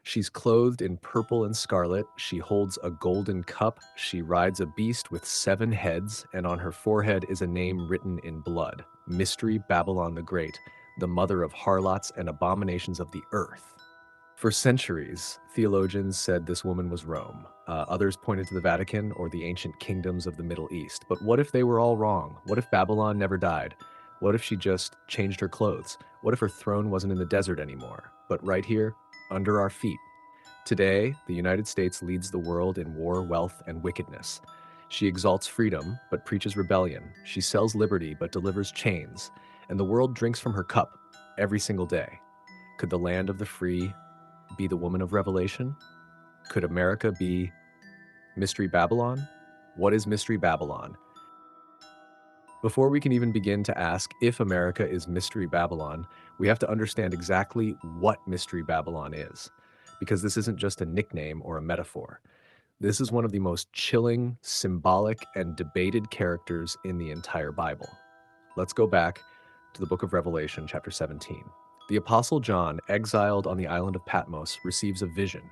She's clothed in purple and scarlet. She holds a golden cup. She rides a beast with 7 heads, and on her forehead is a name written in blood: Mystery Babylon the Great, the mother of harlots and abominations of the earth. For centuries, theologians said this woman was Rome. Others pointed to the Vatican or the ancient kingdoms of the Middle East. But what if they were all wrong? What if Babylon never died? What if she just changed her clothes? What if her throne wasn't in the desert anymore, but right here, under our feet? Today, the United States leads the world in war, wealth, and wickedness. She exalts freedom, but preaches rebellion. She sells liberty, but delivers chains. And the world drinks from her cup every single day. Could the land of the free be the woman of Revelation? Could America be Mystery Babylon? What is Mystery Babylon? Before we can even begin to ask if America is Mystery Babylon, we have to understand exactly what Mystery Babylon is, because this isn't just a nickname or a metaphor. This is one of the most chilling, symbolic, and debated characters in the entire Bible. Let's go back to the book of Revelation, chapter 17. The Apostle John, exiled on the island of Patmos, receives a vision.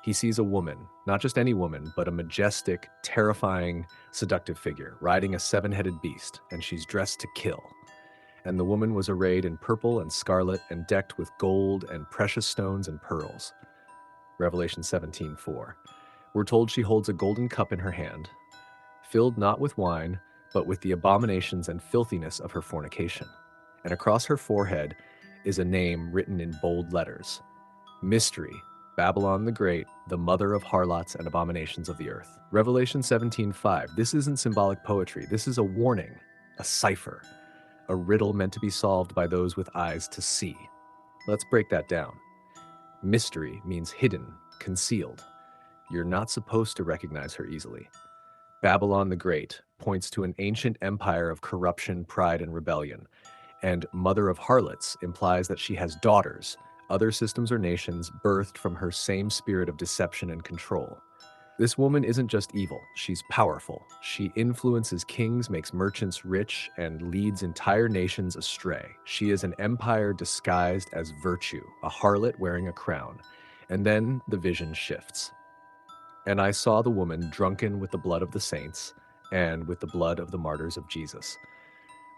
He sees a woman, not just any woman, but a majestic, terrifying, seductive figure, riding a 7-headed beast, and she's dressed to kill. And the woman was arrayed in purple and scarlet and decked with gold and precious stones and pearls. Revelation 17:4. We're told she holds a golden cup in her hand, filled not with wine, but with the abominations and filthiness of her fornication. And across her forehead is a name written in bold letters: Mystery, Babylon the Great, the mother of harlots and abominations of the earth. Revelation 17:5. This isn't symbolic poetry. This is a warning, a cipher, a riddle meant to be solved by those with eyes to see. Let's break that down. Mystery means hidden, concealed. You're not supposed to recognize her easily. Babylon the Great points to an ancient empire of corruption, pride, and rebellion. And Mother of Harlots implies that she has daughters, other systems or nations birthed from her same spirit of deception and control. This woman isn't just evil, she's powerful. She influences kings, makes merchants rich, and leads entire nations astray. She is an empire disguised as virtue, a harlot wearing a crown. And then the vision shifts. And I saw the woman drunken with the blood of the saints and with the blood of the martyrs of Jesus.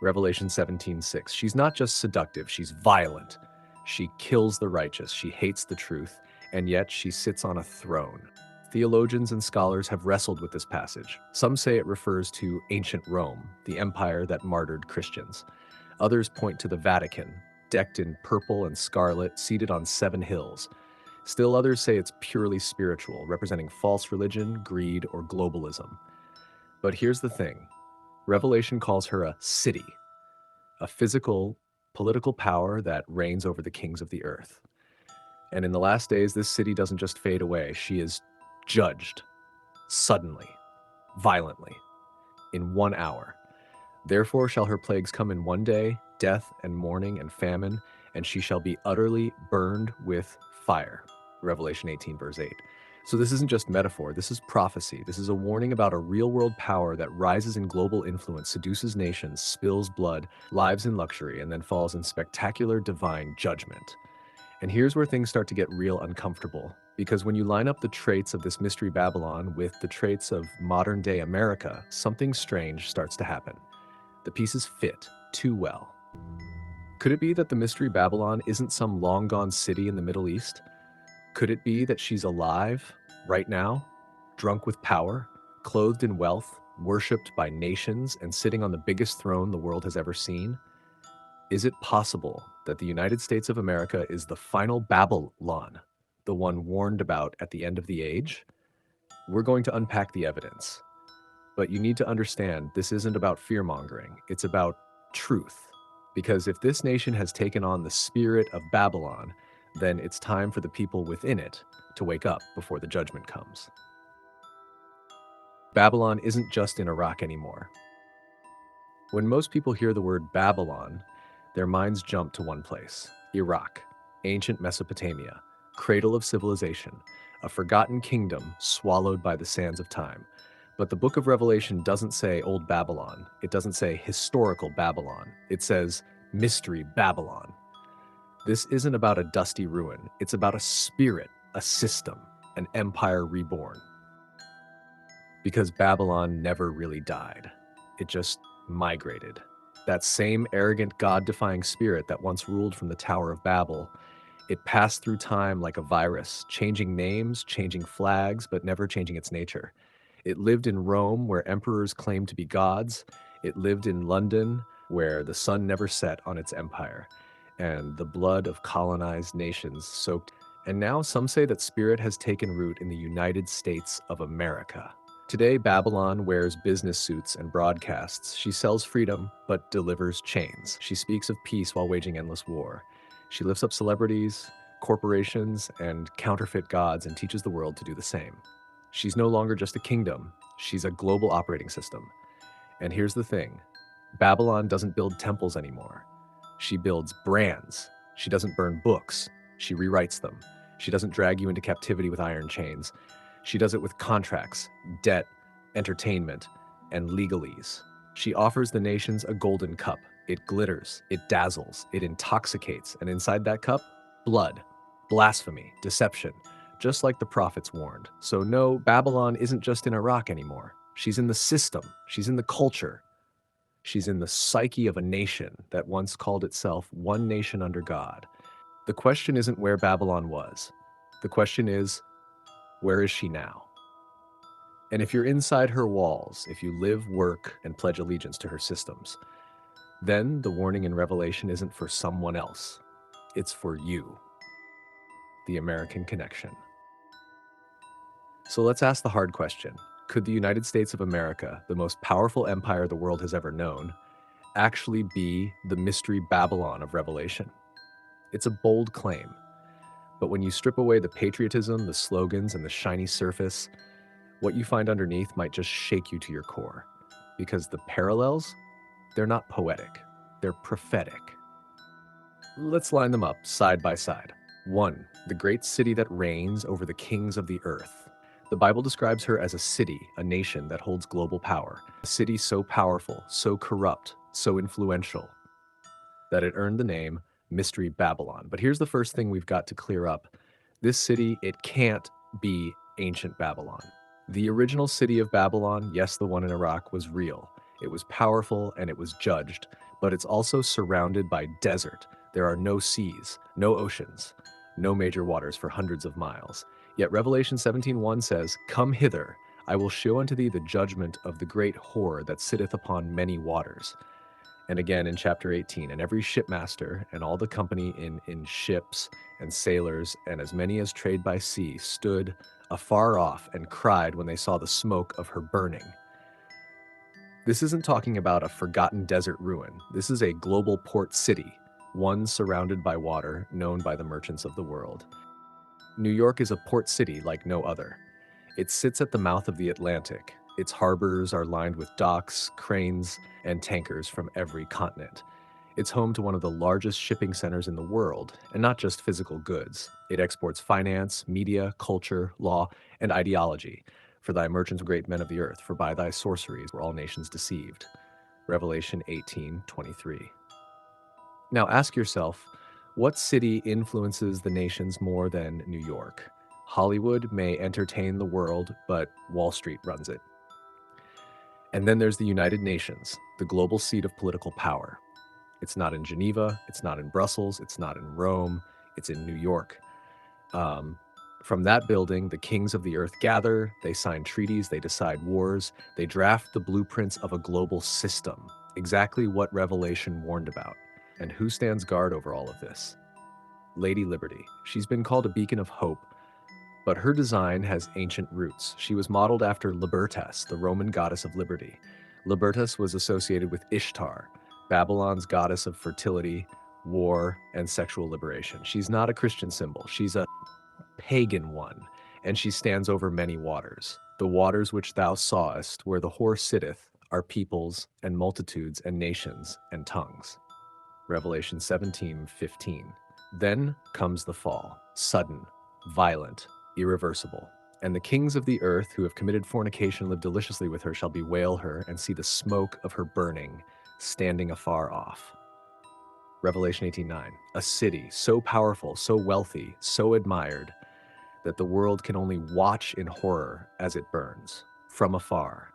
Revelation 17:6. She's not just seductive, she's violent. She kills the righteous, she hates the truth, and yet she sits on a throne. Theologians and scholars have wrestled with this passage. Some say it refers to ancient Rome, the empire that martyred Christians. Others point to the Vatican, decked in purple and scarlet, seated on 7 hills. Still others say it's purely spiritual, representing false religion, greed, or globalism. But here's the thing. Revelation calls her a city, a physical, political power that reigns over the kings of the earth. And in the last days, this city doesn't just fade away. She is judged, suddenly, violently, in 1 hour. Therefore shall her plagues come in 1 day, death and mourning and famine, and she shall be utterly burned with fire. Revelation 18, verse 8. So this isn't just metaphor, this is prophecy. This is a warning about a real-world power that rises in global influence, seduces nations, spills blood, lives in luxury, and then falls in spectacular divine judgment. And here's where things start to get real uncomfortable, because when you line up the traits of this Mystery Babylon with the traits of modern-day America, something strange starts to happen. The pieces fit too well. Could it be that the Mystery Babylon isn't some long-gone city in the Middle East? Could it be that she's alive, right now, drunk with power, clothed in wealth, worshipped by nations, and sitting on the biggest throne the world has ever seen? Is it possible that the United States of America is the final Babylon, the one warned about at the end of the age? We're going to unpack the evidence. But you need to understand this isn't about fear-mongering, it's about truth. Because if this nation has taken on the spirit of Babylon, then it's time for the people within it to wake up before the judgment comes. Babylon isn't just in Iraq anymore. When most people hear the word Babylon, their minds jump to one place: Iraq, ancient Mesopotamia, cradle of civilization, a forgotten kingdom swallowed by the sands of time. But the book of Revelation doesn't say Old Babylon. It doesn't say historical Babylon. It says Mystery Babylon. This isn't about a dusty ruin. It's about a spirit, a system, an empire reborn. Because Babylon never really died. It just migrated. That same arrogant, God-defying spirit that once ruled from the Tower of Babel, it passed through time like a virus, changing names, changing flags, but never changing its nature. It lived in Rome, where emperors claimed to be gods. It lived in London, where the sun never set on its empire, and the blood of colonized nations soaked. And now some say that spirit has taken root in the United States of America. Today, Babylon wears business suits and broadcasts. She sells freedom, but delivers chains. She speaks of peace while waging endless war. She lifts up celebrities, corporations, and counterfeit gods and teaches the world to do the same. She's no longer just a kingdom, she's a global operating system. And here's the thing, Babylon doesn't build temples anymore. She builds brands. She doesn't burn books, she rewrites them. She doesn't drag you into captivity with iron chains. She does it with contracts, debt, entertainment, and legalese. She offers the nations a golden cup. It glitters, it dazzles, it intoxicates, and inside that cup, blood, blasphemy, deception, just like the prophets warned. So no, Babylon isn't just in Iraq anymore. She's in the system, she's in the culture, she's in the psyche of a nation that once called itself one nation under God. The question isn't where Babylon was. The question is, where is she now? And if you're inside her walls, if you live, work, and pledge allegiance to her systems, then the warning in Revelation isn't for someone else. It's for you, the American connection. So let's ask the hard question. Could the United States of America, the most powerful empire the world has ever known, actually be the mystery Babylon of Revelation? It's a bold claim, but when you strip away the patriotism, the slogans, and the shiny surface, what you find underneath might just shake you to your core. Because the parallels, they're not poetic, they're prophetic. Let's line them up side by side. 1. The great city that reigns over the kings of the earth. The Bible describes her as a city, a nation that holds global power. A city so powerful, so corrupt, so influential, that it earned the name Mystery Babylon. But here's the first thing we've got to clear up. This city, it can't be ancient Babylon. The original city of Babylon, yes, the one in Iraq, was real. It was powerful and it was judged, but it's also surrounded by desert. There are no seas, no oceans, no major waters for hundreds of miles. Yet Revelation 17:1 says, "Come hither, I will show unto thee the judgment of the great whore that sitteth upon many waters." And again in chapter 18, and every shipmaster and all the company in ships and sailors and as many as trade by sea stood afar off and cried when they saw the smoke of her burning. This isn't talking about a forgotten desert ruin. This is a global port city, one surrounded by water, known by the merchants of the world. New York is a port city like no other. It sits at the mouth of the Atlantic. Its harbors are lined with docks, cranes, and tankers from every continent. It's home to one of the largest shipping centers in the world, and not just physical goods. It exports finance, media, culture, law, and ideology. For thy merchants great men of the earth, for by thy sorceries were all nations deceived. Revelation 18:23. Now ask yourself, what city influences the nations more than New York? Hollywood may entertain the world, but Wall Street runs it. And then there's the United Nations, the global seat of political power. It's not in Geneva, it's not in Brussels, it's not in Rome, it's in New York. From that building, the kings of the earth gather, they sign treaties, they decide wars, they draft the blueprints of a global system, exactly what Revelation warned about. And who stands guard over all of this? Lady Liberty. She's been called a beacon of hope, but her design has ancient roots. She was modeled after Libertas, the Roman goddess of liberty. Libertas was associated with Ishtar, Babylon's goddess of fertility, war, and sexual liberation. She's not a Christian symbol. She's a pagan one, and she stands over many waters. The waters which thou sawest, where the whore sitteth, are peoples and multitudes and nations and tongues. Revelation 17:15. Then comes the fall, sudden, violent, irreversible. And the kings of the earth who have committed fornication and lived deliciously with her shall bewail her and see the smoke of her burning, standing afar off. Revelation 18:9. A city so powerful, so wealthy, so admired, that the world can only watch in horror as it burns, from afar,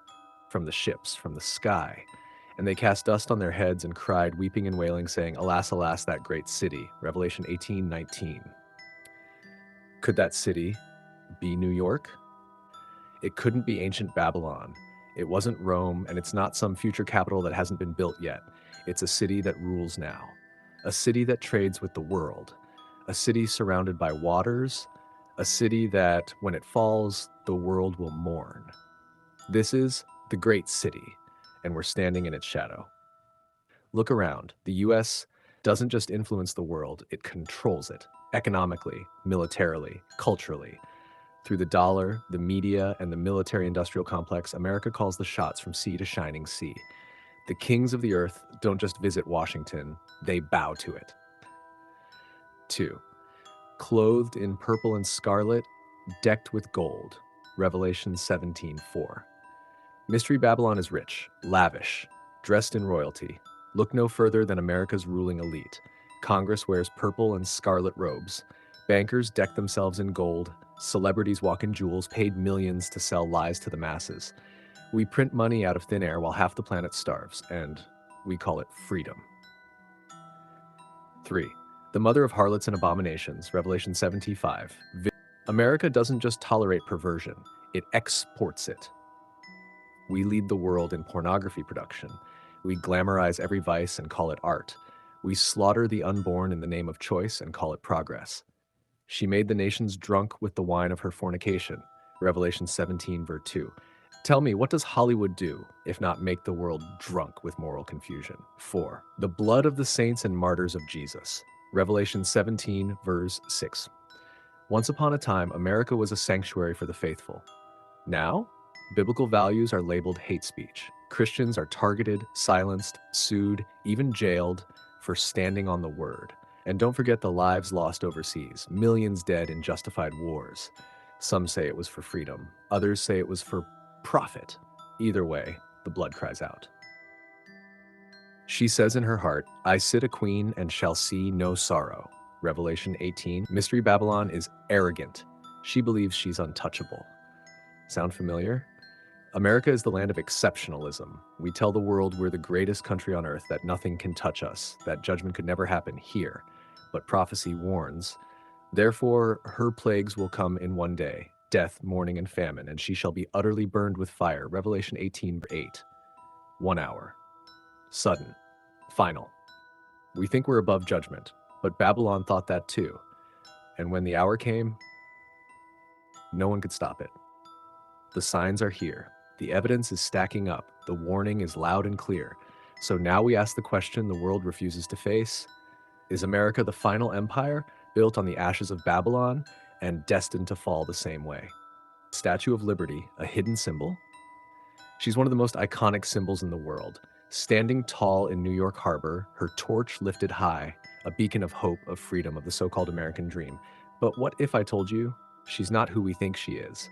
from the ships, from the sky. And they cast dust on their heads and cried, weeping and wailing, saying, Alas, alas, that great city. Revelation 18:19. Could that city be New York? It couldn't be ancient Babylon. It wasn't Rome, and it's not some future capital that hasn't been built yet. It's a city that rules now. A city that trades with the world. A city surrounded by waters. A city that, when it falls, the world will mourn. This is the great city, and we're standing in its shadow. Look around. The US doesn't just influence the world, it controls it. Economically, militarily, culturally. Through the dollar, the media, and the military-industrial complex, America calls the shots from sea to shining sea. The kings of the earth don't just visit Washington, they bow to it. 2. Clothed in purple and scarlet, decked with gold. Revelation 17:4. Mystery Babylon is rich, lavish, dressed in royalty. Look no further than America's ruling elite. Congress wears purple and scarlet robes. Bankers deck themselves in gold. Celebrities walk in jewels, paid millions to sell lies to the masses. We print money out of thin air while half the planet starves, and we call it freedom. 3. The mother of harlots and abominations, Revelation 17:5. America doesn't just tolerate perversion, it exports it. We lead the world in pornography production. We glamorize every vice and call it art. We slaughter the unborn in the name of choice and call it progress. She made the nations drunk with the wine of her fornication. Revelation 17:2. Tell me, what does Hollywood do if not make the world drunk with moral confusion? 4. The blood of the saints and martyrs of Jesus. Revelation 17:6. Once upon a time, America was a sanctuary for the faithful. Now, biblical values are labeled hate speech. Christians are targeted, silenced, sued, even jailed for standing on the word. And don't forget the lives lost overseas, millions dead in justified wars. Some say it was for freedom, others say it was for profit. Either way, the blood cries out. She says in her heart, I sit a queen and shall see no sorrow. Revelation 18. Mystery Babylon is arrogant. She believes she's untouchable. Sound familiar? America is the land of exceptionalism. We tell the world we're the greatest country on earth, that nothing can touch us, that judgment could never happen here. But prophecy warns, therefore her plagues will come in one day, death, mourning, and famine, and she shall be utterly burned with fire. Revelation 18:8. 1 hour. Sudden. Final. We think we're above judgment, but Babylon thought that too. And when the hour came, no one could stop it. The signs are here. The evidence is stacking up. The warning is loud and clear. So now we ask the question the world refuses to face. Is America the final empire, built on the ashes of Babylon and destined to fall the same way? Statue of Liberty, a hidden symbol? She's one of the most iconic symbols in the world. Standing tall in New York Harbor, her torch lifted high, a beacon of hope, of freedom, of the so-called American dream. But what if I told you she's not who we think she is?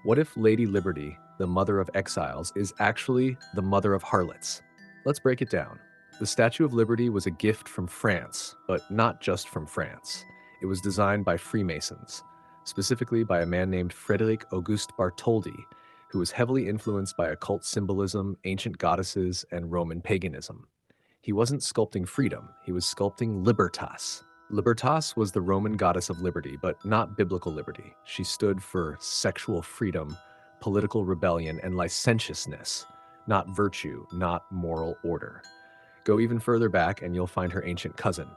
What if Lady Liberty, the mother of exiles, is actually the mother of harlots? Let's break it down. The Statue of Liberty was a gift from France, but not just from France. It was designed by Freemasons, specifically by a man named Frederic Auguste Bartholdi, who was heavily influenced by occult symbolism, ancient goddesses, and Roman paganism. He wasn't sculpting freedom, he was sculpting libertas. Libertas was the Roman goddess of liberty, but not biblical liberty. She stood for sexual freedom, political rebellion, and licentiousness, not virtue, not moral order. Go even further back and you'll find her ancient cousin,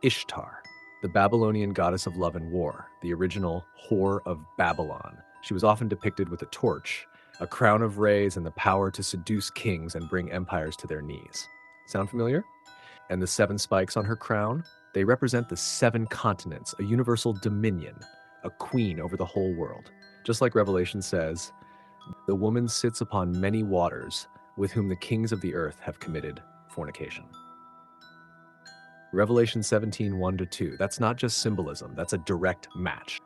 Ishtar, the Babylonian goddess of love and war, the original whore of Babylon. She was often depicted with a torch, a crown of rays, and the power to seduce kings and bring empires to their knees. Sound familiar? And the 7 spikes on her crown? They represent the 7 continents, a universal dominion, a queen over the whole world. Just like Revelation says, the woman sits upon many waters, with whom the kings of the earth have committed fornication. Revelation 17:1-2. That's not just symbolism, that's a direct match.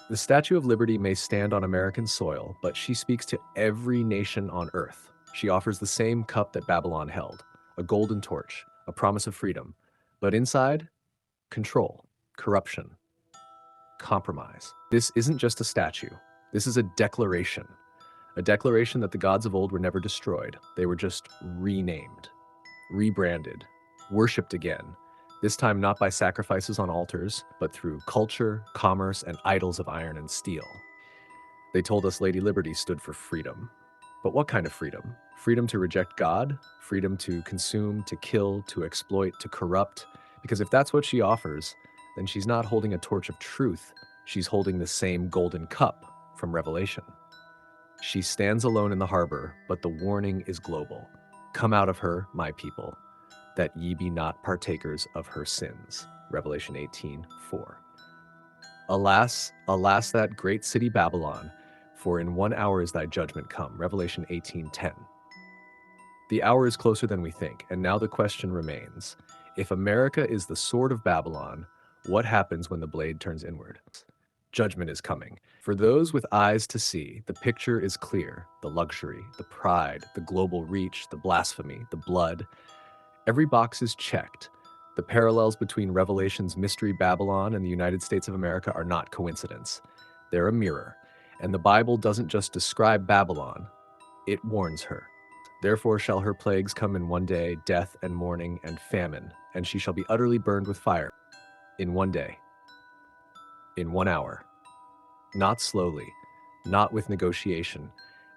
The Statue of Liberty may stand on American soil, but she speaks to every nation on earth. She offers the same cup that Babylon held, a golden torch, a promise of freedom. But inside, control, corruption, compromise. This isn't just a statue. This is a declaration that the gods of old were never destroyed. They were just renamed, rebranded, worshipped again, this time not by sacrifices on altars, but through culture, commerce, and idols of iron and steel. They told us Lady Liberty stood for freedom. But what kind of freedom? Freedom to reject God? Freedom to consume, to kill, to exploit, to corrupt? Because if that's what she offers, then she's not holding a torch of truth. She's holding the same golden cup from Revelation. She stands alone in the harbor, but the warning is global. Come out of her, my people, that ye be not partakers of her sins. Revelation 18:4. Alas, alas, that great city Babylon, for in 1 hour is thy judgment come. Revelation 18:10. The hour is closer than we think, and now the question remains. If America is the sword of Babylon, what happens when the blade turns inward? Judgment is coming. For those with eyes to see, the picture is clear. The luxury, the pride, the global reach, the blasphemy, the blood. Every box is checked. The parallels between Revelation's mystery Babylon and the United States of America are not coincidence. They're a mirror. And the Bible doesn't just describe Babylon, it warns her. Therefore shall her plagues come in one day, death and mourning and famine, and she shall be utterly burned with fire. In one day. In 1 hour. Not slowly, not with negotiation,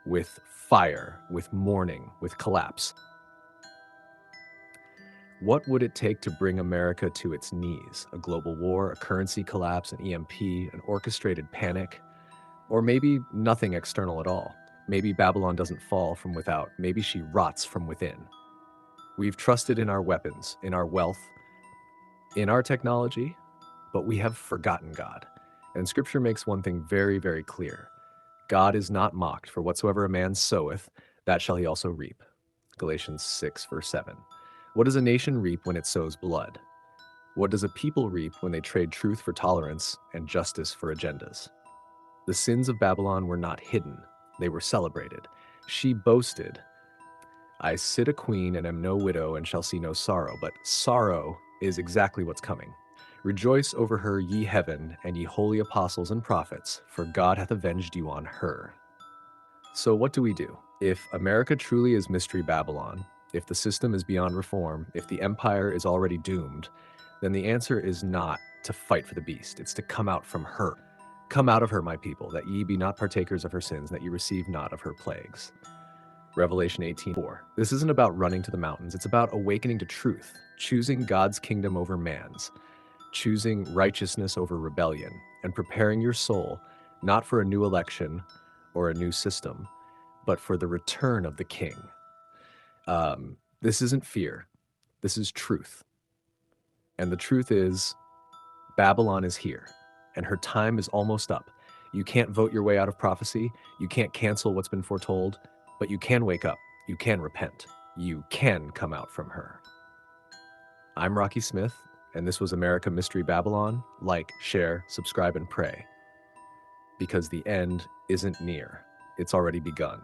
with fire, with mourning, with collapse. What would it take to bring America to its knees? A global war, a currency collapse, an EMP, an orchestrated panic? Or maybe nothing external at all. Maybe Babylon doesn't fall from without. Maybe she rots from within. We've trusted in our weapons, in our wealth, in our technology, but we have forgotten God. And Scripture makes one thing very, very clear. God is not mocked, for whatsoever a man soweth, that shall he also reap. Galatians 6:7. What does a nation reap when it sows blood? What does a people reap when they trade truth for tolerance and justice for agendas? The sins of Babylon were not hidden. They were celebrated. She boasted, I sit a queen and am no widow and shall see no sorrow. But sorrow is exactly what's coming. Rejoice over her, ye heaven, and ye holy apostles and prophets, for God hath avenged you on her. So what do we do? If America truly is Mystery Babylon, if the system is beyond reform, if the empire is already doomed, then the answer is not to fight for the beast. It's to come out from her. Come out of her, my people, that ye be not partakers of her sins, that ye receive not of her plagues. Revelation 18:4. This isn't about running to the mountains. It's about awakening to truth, choosing God's kingdom over man's, choosing righteousness over rebellion, and preparing your soul not for a new election or a new system, but for the return of the king. This isn't fear. This is truth. And the truth is, Babylon is here, and her time is almost up. You can't vote your way out of prophecy. You can't cancel what's been foretold, but you can wake up. You can repent. You can come out from her. I'm Rocky Smith, and this was America Mystery Babylon. Like, share, subscribe, and pray. Because the end isn't near. It's already begun.